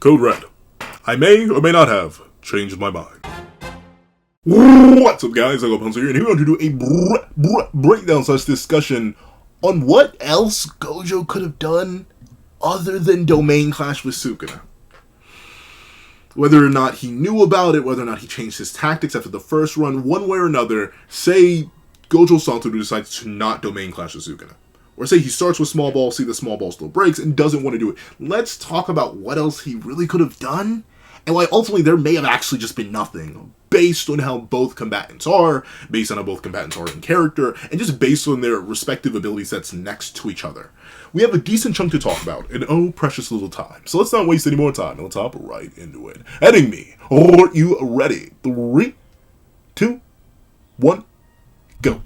Code Red. I may or may not have changed my mind. What's up, guys? I'm Pencil here, and here we're going to do a breakdown / discussion on what else Gojo could have done other than domain clash with Sukuna. Whether or not he knew about it, whether or not he changed his tactics after the first run, one way or another, say Gojo Satoru decides to not domain clash with Sukuna. Or say he starts with small ball, see the small ball still breaks, and doesn't want to do it. Let's talk about what else he really could have done, and why ultimately there may have actually just been nothing, based on how both combatants are, based on how both combatants are in character, and just based on their respective ability sets next to each other. We have a decent chunk to talk about, and oh, precious little time. So let's not waste any more time, and let's hop right into it. Heading me, are you ready? 3, 2, 1, go.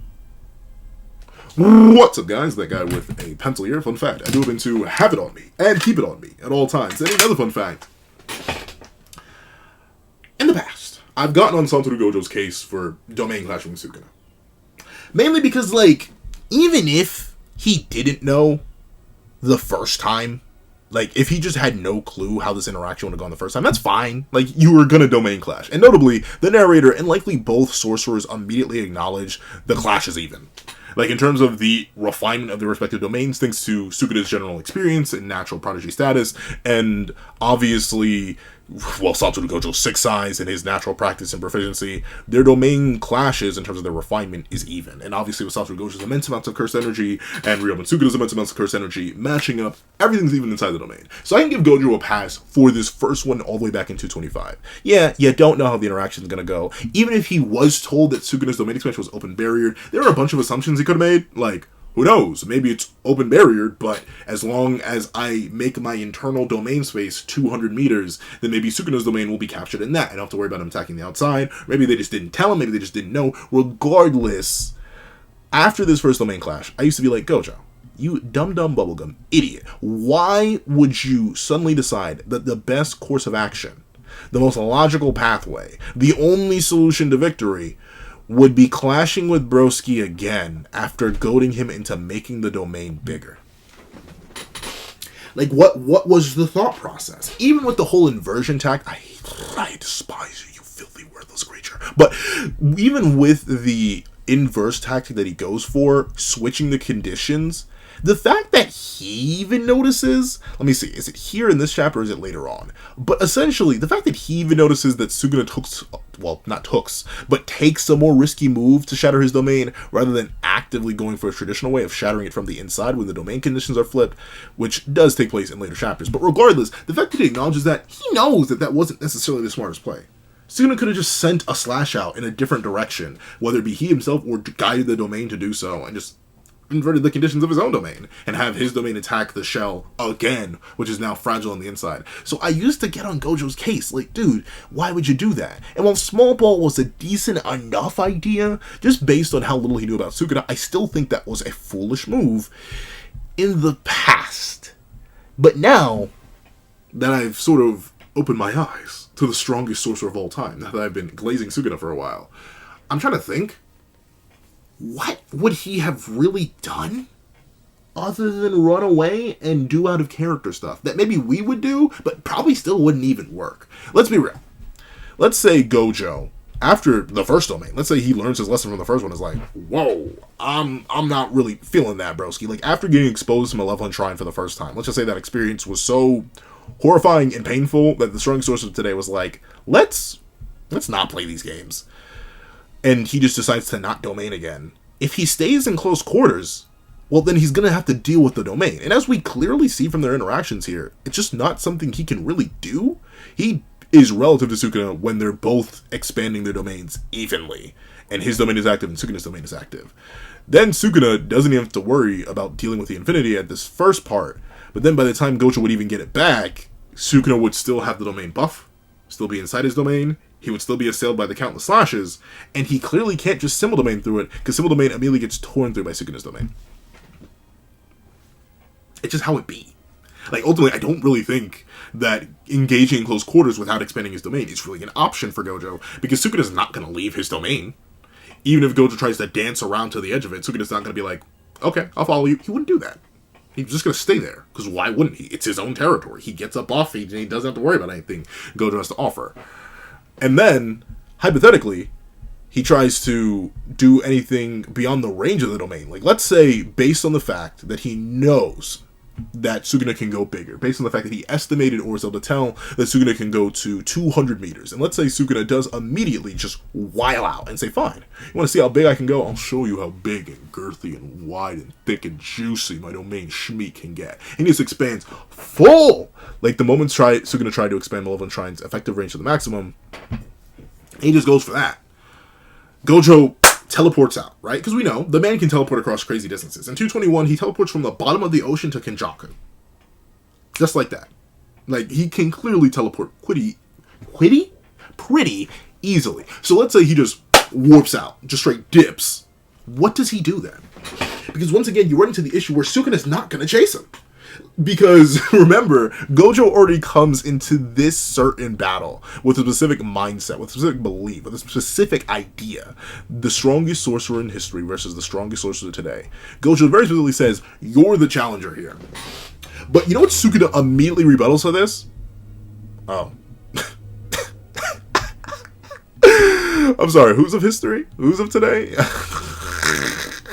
What's up, guys? That guy with a pencil here. Fun fact, I do happen to have it on me, and keep it on me at all times. And another fun fact, in the past, I've gotten on Satoru Gojo's case for domain clashing with Sukuna. Mainly because, even if he didn't know the first time, if he just had no clue how this interaction would have gone the first time, that's fine. You were gonna domain clash. And notably, the narrator and likely both sorcerers immediately acknowledge the clash is even. In terms of the refinement of their respective domains, thanks to Sukuna's general experience and natural prodigy status, and obviously, Satoru Gojo's 6 size and his natural practice and proficiency, their domain clashes in terms of their refinement is even. And obviously with Satoru Gojo's immense amounts of cursed energy, and Ryoben Sukuna's immense amounts of cursed energy, matching up, everything's even inside the domain. So I can give Gojo a pass for this first one all the way back in 225. Yeah, you don't know how the interaction's gonna go. Even if he was told that Sukuna's domain expansion was open barrier, there are a bunch of assumptions he could have made, who knows? Maybe it's open barriered, but as long as I make my internal domain space 200 meters, then maybe Sukuna's domain will be captured in that. I don't have to worry about him attacking the outside. Maybe they just didn't tell him. Maybe they just didn't know. Regardless, after this first domain clash, I used to be like, Gojo, you dumb bubblegum idiot. Why would you suddenly decide that the best course of action, the most logical pathway, the only solution to victory, would be clashing with Broski again after goading him into making the domain bigger? What was the thought process? Even with the whole inversion tact, I despise you, you filthy, worthless creature. But even with the inverse tactic that he goes for, switching the conditions, the fact that he even notices, let me see, is it here in this chapter or is it later on? But essentially, the fact that he even notices that Sukuna takes a more risky move to shatter his domain rather than actively going for a traditional way of shattering it from the inside when the domain conditions are flipped, which does take place in later chapters. But regardless, the fact that he acknowledges that, he knows that that wasn't necessarily the smartest play. Sukuna could have just sent a slash out in a different direction, whether it be he himself or guided the domain to do so, and just inverted the conditions of his own domain and have his domain attack the shell again, which is now fragile on the inside. So I used to get on Gojo's case, dude, why would you do that? And while small ball was a decent enough idea, just based on how little he knew about Sukuna, I still think that was a foolish move in the past. But now that I've sort of opened my eyes to the strongest sorcerer of all time, now that I've been glazing Sukuna for a while, I'm trying to think, what would he have really done other than run away and do out of character stuff that maybe we would do, but probably still wouldn't even work? Let's be real. Let's say Gojo, after the first domain, let's say he learns his lesson from the first one, is whoa, I'm not really feeling that, broski. After getting exposed to Malevolent Shrine for the first time, let's just say that experience was so horrifying and painful that the strongest source of today was let's not play these games. And he just decides to not domain again. If he stays in close quarters, well, then he's going to have to deal with the domain. And as we clearly see from their interactions here, it's just not something he can really do. He is relative to Sukuna when they're both expanding their domains evenly. And his domain is active and Sukuna's domain is active. Then Sukuna doesn't even have to worry about dealing with the infinity at this first part. But then by the time Gojo would even get it back, Sukuna would still have the domain buff, still be inside his domain. He would still be assailed by the countless slashes, and he clearly can't just symbol domain through it, because symbol domain immediately gets torn through by Sukuna's domain. It's just how it be. Ultimately, I don't really think that engaging in close quarters without expanding his domain is really an option for Gojo, because Sukuna's not going to leave his domain. Even if Gojo tries to dance around to the edge of it, Sukuna's not going to be okay, I'll follow you. He wouldn't do that. He's just going to stay there. Because why wouldn't he? It's his own territory. He gets up off it and he doesn't have to worry about anything Gojo has to offer. And then, hypothetically, he tries to do anything beyond the range of the domain. Like, let's say, based on the fact that he knows that Sukuna can go bigger, based on the fact that he estimated or was able to tell that Sukuna can go to 200 meters. And let's say Sukuna does immediately just while out and say, fine, you want to see how big I can go? I'll show you how big and girthy and wide and thick and juicy my domain Shmi can get. And he just expands full! Like the moment Sukuna tried to expand Malevolent Shrine's effective range to the maximum, he just goes for that. Gojo teleports out, right? Because we know the man can teleport across crazy distances. In 221, he teleports from the bottom of the ocean to Kenjaku. Just like that. Like, he can clearly teleport pretty easily. So let's say he just warps out, just straight dips. What does he do then? Because once again, you run into the issue where Sukuna's not going to chase him. Because, remember, Gojo already comes into this certain battle with a specific mindset, with a specific belief, with a specific idea. The strongest sorcerer in history versus the strongest sorcerer today. Gojo very specifically says, you're the challenger here. But you know what Sukuna immediately rebuttals to this? Oh. I'm sorry, who's of history? Who's of today?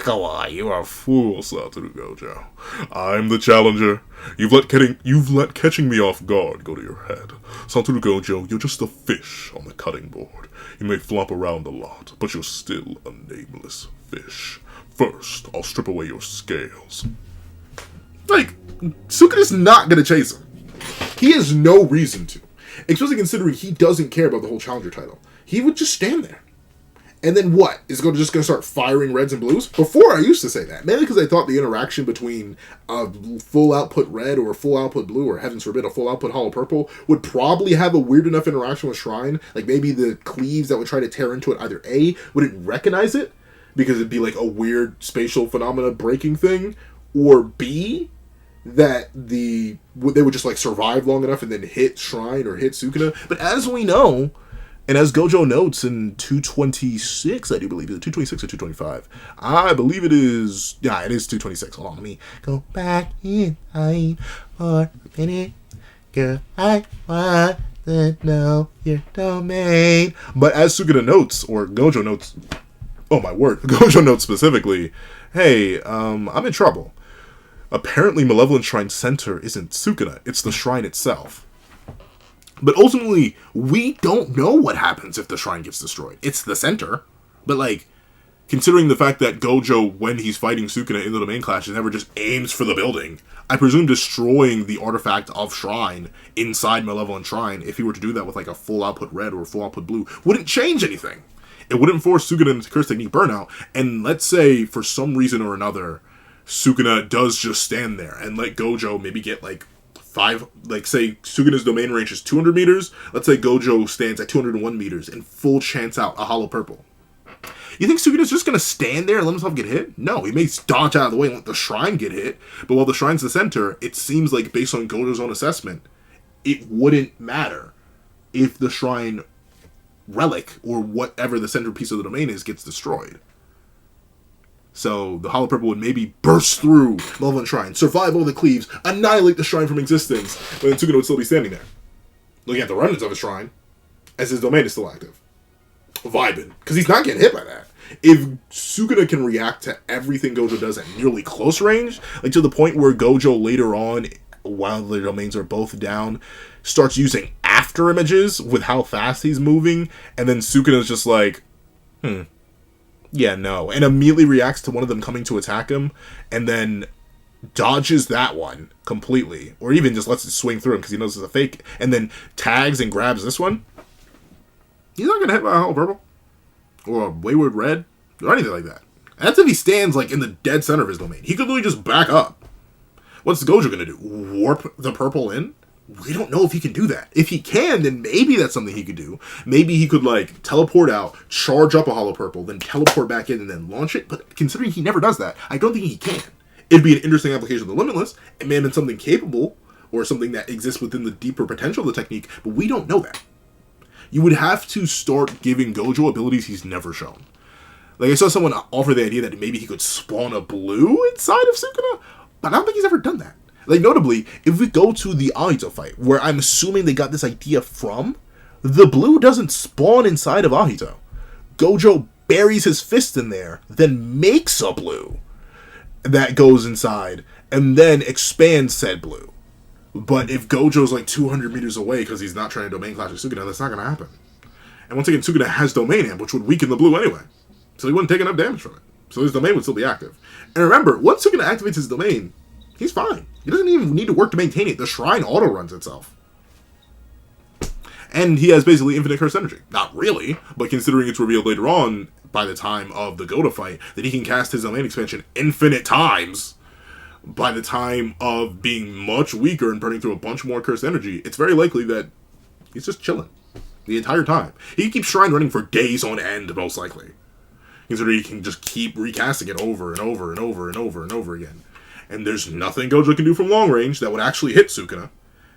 Come on, you are a fool, Satoru Gojo. I'm the challenger. You've let catching me off guard go to your head. Satoru Gojo, you're just a fish on the cutting board. You may flop around a lot, but you're still a nameless fish. First, I'll strip away your scales. Like, Sukuna's not gonna chase him. He has no reason to. Especially considering he doesn't care about the whole challenger title. He would just stand there. And then what? Is Gojo just going to start firing reds and blues? Before, I used to say that. Mainly because I thought the interaction between a full output red or a full output blue, or heavens forbid, a full output hollow purple, would probably have a weird enough interaction with Shrine. Like maybe the cleaves that would try to tear into it, either A, wouldn't recognize it, because it'd be like a weird spatial phenomena breaking thing, or B, that they would just like survive long enough and then hit Shrine or hit Sukuna. But as we know, and as Gojo notes in 226, I do believe, is it 226 or 225? I believe it is, yeah, it is 226. Hold on, let me go back in time for a minute. Girl, I want to know your domain. But as Sukuna notes, or Gojo notes, oh my word, Gojo notes specifically, hey, I'm in trouble. Apparently Malevolent Shrine Center isn't Sukuna, it's the shrine itself. But ultimately, we don't know what happens if the shrine gets destroyed. It's the center. But, like, considering the fact that Gojo, when he's fighting Sukuna in the domain clashes, never just aims for the building, I presume destroying the artifact of Shrine inside Malevolent Shrine, if he were to do that with, like, a full output red or a full output blue, wouldn't change anything. It wouldn't force Sukuna into Curse Technique Burnout. And let's say, for some reason or another, Sukuna does just stand there and let Gojo maybe get, like, say Sukuna's domain range is 200 meters. Let's say Gojo stands at 201 meters and full chance out a hollow purple. You think Sukuna's just going to stand there and let himself get hit? No, he may dodge out of the way and let the shrine get hit. But while the shrine's the center, it seems like, based on Gojo's own assessment, it wouldn't matter if the shrine relic, or whatever the centerpiece of the domain is, gets destroyed. So the hollow purple would maybe burst through Malevolent Shrine, survive all the cleaves, annihilate the shrine from existence, but then Sukuna would still be standing there, looking at the remnants of his shrine, as his domain is still active. Vibing. Because he's not getting hit by that. If Sukuna can react to everything Gojo does at nearly close range, like to the point where Gojo later on, while the domains are both down, starts using after images with how fast he's moving, and then Sukuna's just like, yeah, no. And immediately reacts to one of them coming to attack him, and then dodges that one completely. Or even just lets it swing through him because he knows it's a fake, and then tags and grabs this one. He's not going to hit by a hollow purple. Or a wayward red. Or anything like that. And that's if he stands like in the dead center of his domain. He could literally just back up. What's Gojo going to do? Warp the purple in? We don't know if he can do that. If he can, then maybe that's something he could do. Maybe he could, like, teleport out, charge up a hollow purple, then teleport back in and then launch it. But considering he never does that, I don't think he can. It'd be an interesting application of the Limitless. It may have been something capable, or something that exists within the deeper potential of the technique, but we don't know that. You would have to start giving Gojo abilities he's never shown. Like, I saw someone offer the idea that maybe he could spawn a blue inside of Sukuna. But I don't think he's ever done that. Like, notably, if we go to the Ahito fight, where I'm assuming they got this idea from, the blue doesn't spawn inside of Ahito. Gojo buries his fist in there, then makes a blue that goes inside, and then expands said blue. But if Gojo's like 200 meters away because he's not trying to domain clash with Sukuna, that's not going to happen. And once again, Sukuna has domain amp, which would weaken the blue anyway. So he wouldn't take enough damage from it. So his domain would still be active. And remember, once Sukuna activates his domain, he's fine. He doesn't even need to work to maintain it. The shrine auto-runs itself. And he has basically infinite curse energy. Not really, but considering it's revealed later on, by the time of the Gojo fight, that he can cast his domain expansion infinite times, by the time of being much weaker and burning through a bunch more curse energy, it's very likely that he's just chilling the entire time. He can keep shrine running for days on end, most likely. Considering he can just keep recasting it over and over and over and over and over again. And there's nothing Gojo can do from long range that would actually hit Sukuna.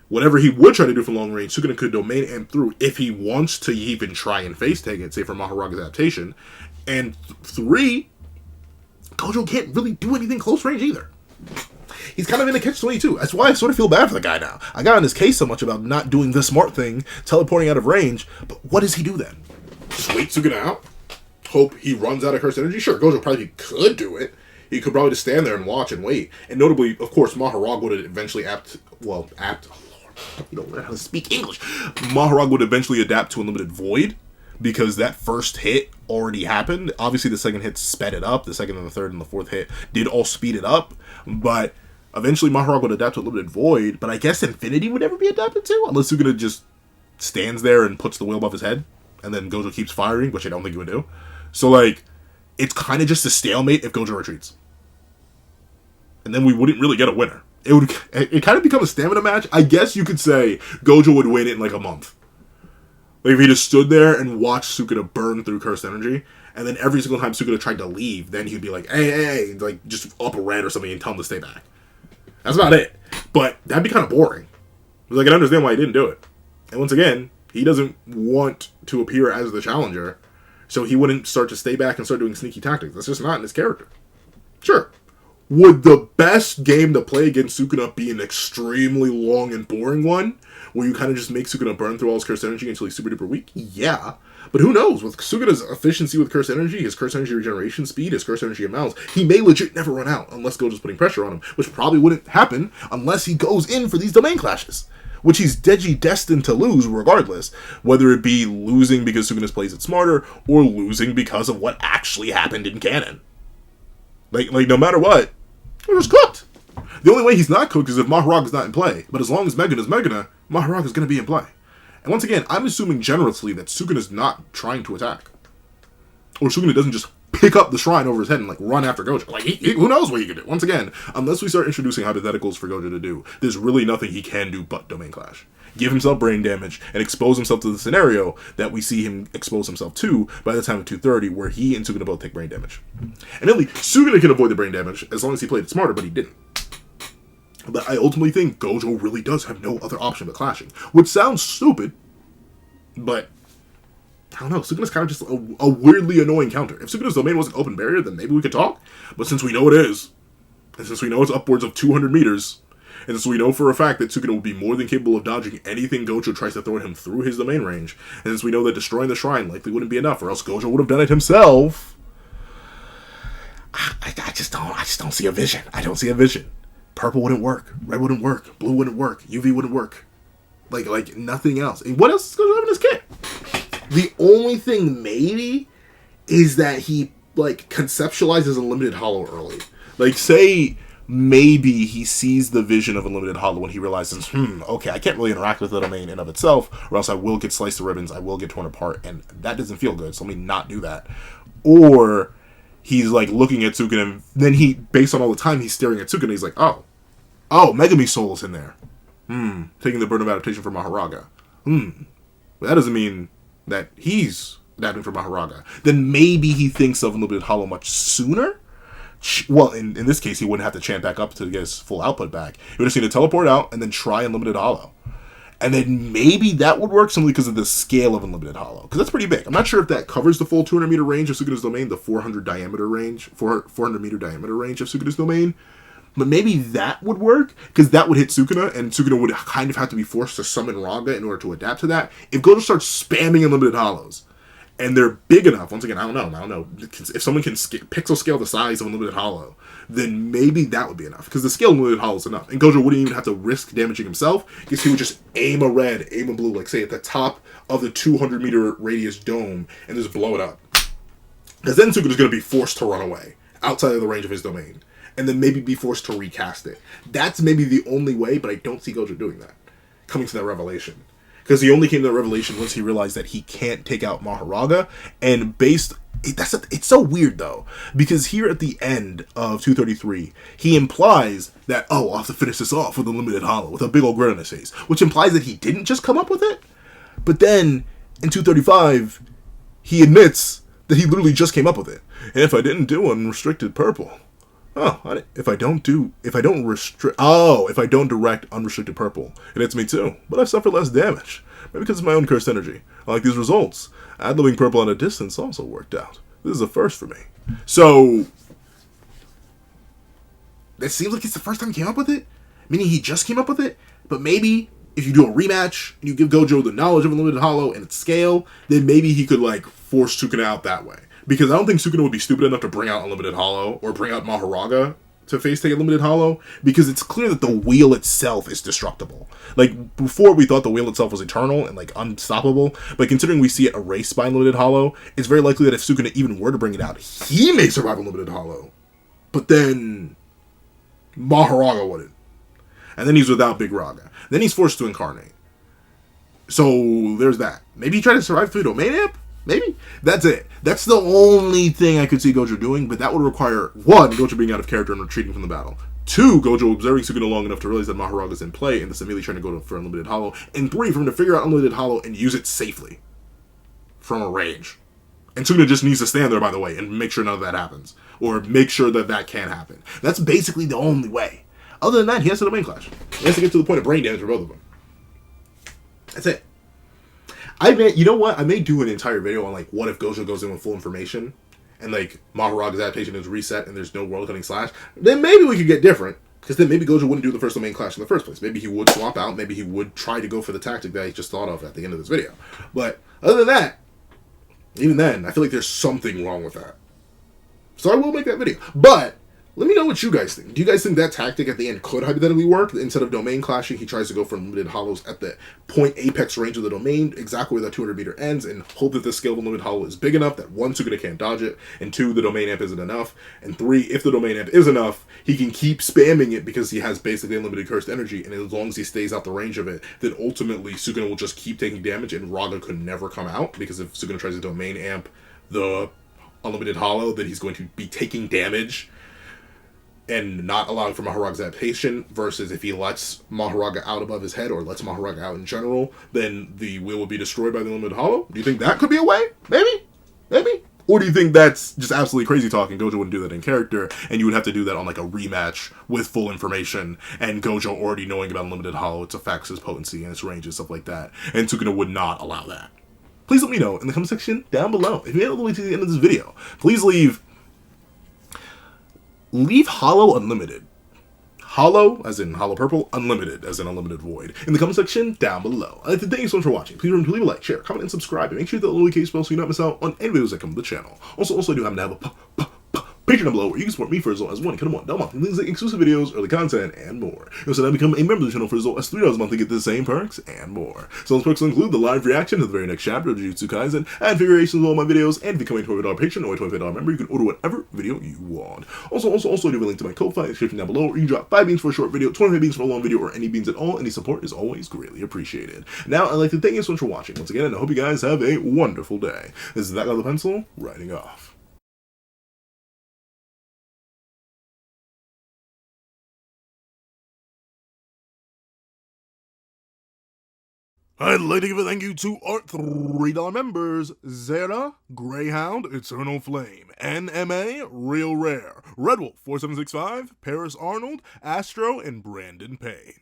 Whatever he would try to do from long range, Sukuna could domain amp through if he wants to even try and face take it, say for Maharaga's adaptation. And 3, Gojo can't really do anything close range either. He's kind of in a catch-22. That's why I sort of feel bad for the guy now. I got on his case so much about not doing the smart thing, teleporting out of range, but what does he do then? Just wait Sukuna out? Hope he runs out of curse energy? Sure, Gojo probably could do it. He could probably just stand there and watch and wait. And notably, of course, Maharaga would eventually you don't learn how to speak English. Maharaga would eventually adapt to Unlimited Void, because that first hit already happened. Obviously, the second hit sped it up. The second and the third and the fourth hit did all speed it up. But eventually, Maharaga would adapt to Unlimited Void. But I guess Infinity would never be adapted to, unless Sukuna just stands there and puts the wheel above his head, and then Gojo keeps firing, which I don't think he would do. So, like, it's kind of just a stalemate if Gojo retreats. And then we wouldn't really get a winner. It kind of become a stamina match. I guess you could say Gojo would win it in like a month. Like if he just stood there and watched Sukuna burn through cursed energy, and then every single time Sukuna tried to leave, then he'd be like, hey, like just up a red or something and tell him to stay back. That's about it. But that'd be kind of boring. Like I can understand why he didn't do it. And once again, he doesn't want to appear as the challenger, so he wouldn't start to stay back and start doing sneaky tactics. That's just not in his character. Sure. Would the best game to play against Sukuna be an extremely long and boring one, where you kind of just make Sukuna burn through all his cursed energy until he's super duper weak? Yeah. But who knows? With Sukuna's efficiency with cursed energy, his cursed energy regeneration speed, his cursed energy amounts, he may legit never run out unless Gojo's putting pressure on him, which probably wouldn't happen unless he goes in for these domain clashes, which he's destined to lose regardless, whether it be losing because Sukuna plays it smarter, or losing because of what actually happened in canon. Like no matter what, they're just cooked. The only way he's not cooked is if Maharaga's not in play. But as long as Megan is Megana, Maharaga's going to be in play. And once again, I'm assuming generously that Sukuna's not trying to attack. Or Sukuna doesn't just pick up the shrine over his head and like run after Gojo. Like, who knows what he can do? Once again, unless we start introducing hypotheticals for Gojo to do, there's really nothing he can do but domain clash. Give himself brain damage and expose himself to the scenario that we see him expose himself to by the time of 230, where he and Sukuna both take brain damage. Admittedly, Sukuna can avoid the brain damage as long as he played it smarter, but he didn't. But I ultimately think Gojo really does have no other option but clashing, which sounds stupid, but I don't know. Sukuna's kind of just a weirdly annoying counter. If Sukuna's domain wasn't open barrier, then maybe we could talk. But since we know it is, and since we know it's upwards of 200 meters, and since we know for a fact that Sukuna will be more than capable of dodging anything Gojo tries to throw at him through his domain range, and since we know that destroying the shrine likely wouldn't be enough, or else Gojo would have done it himself, I just don't see a vision. I don't see a vision. Purple wouldn't work. Red wouldn't work. Blue wouldn't work. UV wouldn't work. Like nothing else. And what else is Gojo have in his kit? The only thing maybe is that he like conceptualizes Unlimited Hollow early. Like say maybe he sees the vision of Unlimited Hollow when he realizes, okay, I can't really interact with the domain in of itself, or else I will get sliced to ribbons, I will get torn apart, and that doesn't feel good, so let me not do that. Or he's like looking at Sukuna, and then he, based on all the time he's staring at Sukuna, he's like, oh, Megami Soul is in there. Taking the burn of adaptation for Maharaga's. But that doesn't mean that he's adapting for Maharaga's. Then maybe he thinks of Unlimited Hollow much sooner. Well, in this case, he wouldn't have to chant back up to get his full output back. He would just need to teleport out and then try Unlimited Hollow. And then maybe that would work simply because of the scale of Unlimited Hollow. Because that's pretty big. I'm not sure if that covers the full 200 meter range of Sukuna's domain, the 400 meter diameter range of Sukuna's domain. But maybe that would work, because that would hit Sukuna, and Sukuna would kind of have to be forced to summon Raga in order to adapt to that. If Gojo starts spamming unlimited hollows, and they're big enough, once again, I don't know. If someone can pixel scale the size of unlimited hollow, then maybe that would be enough, because the scale of unlimited hollow is enough. And Gojo wouldn't even have to risk damaging himself, because he would just aim a red, aim a blue, like say at the top of the 200-meter radius dome, and just blow it up. Because then Sukuna's going to be forced to run away, outside of the range of his domain. And then maybe be forced to recast it. That's maybe the only way, but I don't see Gojo doing that. Coming to that revelation. Because he only came to that revelation once he realized that he can't take out Maharaga. And it's so weird, though. Because here at the end of 233, he implies that, I'll have to finish this off with a limited hollow, with a big old grin on his face. Which implies that he didn't just come up with it. But then, in 235, he admits that he literally just came up with it. And if I didn't do unrestricted purple... if I don't direct unrestricted purple, it hits me too, but I suffer less damage. Maybe because of my own cursed energy. I like these results. Ad-libbing purple at a distance also worked out. This is a first for me. So, that seems like it's the first time he came up with it? Meaning he just came up with it? But maybe, if you do a rematch, and you give Gojo the knowledge of Unlimited Hollow and its scale, then maybe he could, force Sukuna out that way. Because I don't think Sukuna would be stupid enough to bring out Unlimited Hollow, or bring out Maharaga to face take Unlimited Hollow, because it's clear that the wheel itself is destructible. Before we thought the wheel itself was eternal and, unstoppable, but considering we see it erased by Unlimited Hollow, it's very likely that if Sukuna even were to bring it out, he may survive Unlimited Hollow. But then, Maharaga wouldn't. And then he's without Big Raga. Then he's forced to incarnate. So, there's that. Maybe he tried to survive through Domain Amp? Maybe? That's it. That's the only thing I could see Gojo doing, but that would require, 1, Gojo being out of character and retreating from the battle. 2, Gojo observing Sukuna long enough to realize that Maharaga's in play and thus immediately trying to go for Unlimited Hollow. And 3, for him to figure out Unlimited Hollow and use it safely. From a range. And Sukuna just needs to stand there, by the way, and make sure none of that happens. Or make sure that that can't happen. That's basically the only way. Other than that, he has to domain clash. He has to get to the point of brain damage for both of them. That's it. You know what? I may do an entire video on, what if Gojo goes in with full information, and, Maharaga's adaptation is reset, and there's no world-cutting slash. Then maybe we could get different, because then maybe Gojo wouldn't do the first domain clash in the first place. Maybe he would swap out, maybe he would try to go for the tactic that he just thought of at the end of this video. But, other than that, even then, I feel like there's something wrong with that. So I will make that video. But, let me know what you guys think. Do you guys think that tactic at the end could hypothetically work? Instead of domain clashing, he tries to go for Unlimited Hollows at the point apex range of the domain, exactly where that 200 meter ends, and hope that the scale of Unlimited Hollow is big enough that 1, Sukuna can't dodge it, and 2, the domain amp isn't enough, and 3, if the domain amp is enough, he can keep spamming it because he has basically unlimited cursed energy, and as long as he stays out the range of it, then ultimately Sukuna will just keep taking damage, and Raga could never come out, because if Sukuna tries to domain amp the Unlimited Hollow, then he's going to be taking damage and not allowing for Maharaga's adaptation, versus if he lets Maharaga out above his head, or lets Maharaga out in general, then the wheel will be destroyed by the Unlimited Hollow. Do you think that could be a way? Maybe? Or do you think that's just absolutely crazy talking? Gojo wouldn't do that in character, and you would have to do that on a rematch with full information, and Gojo already knowing about Unlimited Hollow, its effects, its potency, and its range, and stuff like that, and Sukuna would not allow that. Please let me know in the comment section down below. If you made it all the way to the end of this video, please leave Hollow Unlimited. Hollow, as in Hollow Purple, Unlimited, as in Unlimited Void, in the comment section down below. I'd like to thank you so much for watching. Please remember to leave a like, share, comment, and subscribe, and make sure you hit that notification bell so you don't miss out on any videos that come to the channel. Also, I do happen to have a Patreon down below where you can support me for as low as $1 a month, things like exclusive videos, early content, and more. You also now become a member of the channel for as low as $3 a month to get the same perks and more. So those perks will include the live reaction to the very next chapter of Jujutsu Kaisen, and figurations of all my videos, and if you become a $12 patron or a $25 member, you can order whatever video you want. Also, I do have a link to my Ko-Fi in the description down below, where you can drop 5 beans for a short video, 25 beans for a long video, or any beans at all. Any support is always greatly appreciated. Now, I'd like to thank you so much for watching once again, and I hope you guys have a wonderful day. This is That Guy with a Pencil, writing off. I'd like to give a thank you to our $3 members: Zera, Greyhound, Eternal Flame, NMA, Real Rare, Redwolf 4765, Paris Arnold, Astro, and Brandon Payne.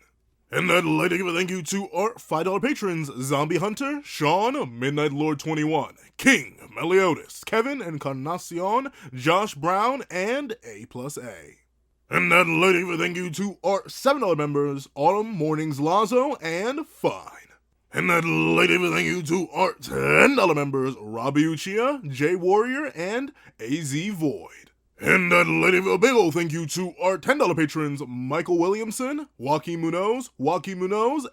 And I'd like to give a thank you to our $5 patrons: Zombie Hunter, Sean, Midnight Lord 21, King, Meliodas, Kevin, Encarnacion, Josh Brown, and A+A. And that lady for thank you to our $7 members, Autumn, Mornings, Lazo, and Fine. And that lady for thank you to our $10 members, Robbie Uchiha, Jay Warrior, and AZ Void. And that lady for a big ol' thank you to our $10 patrons, Michael Williamson, Joaquin Munoz,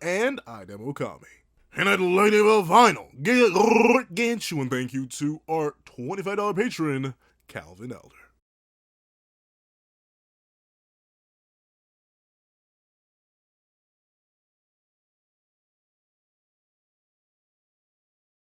and Idem Okami. And that lady for a final, get you and thank you to our $25 patron, Calvin Elder.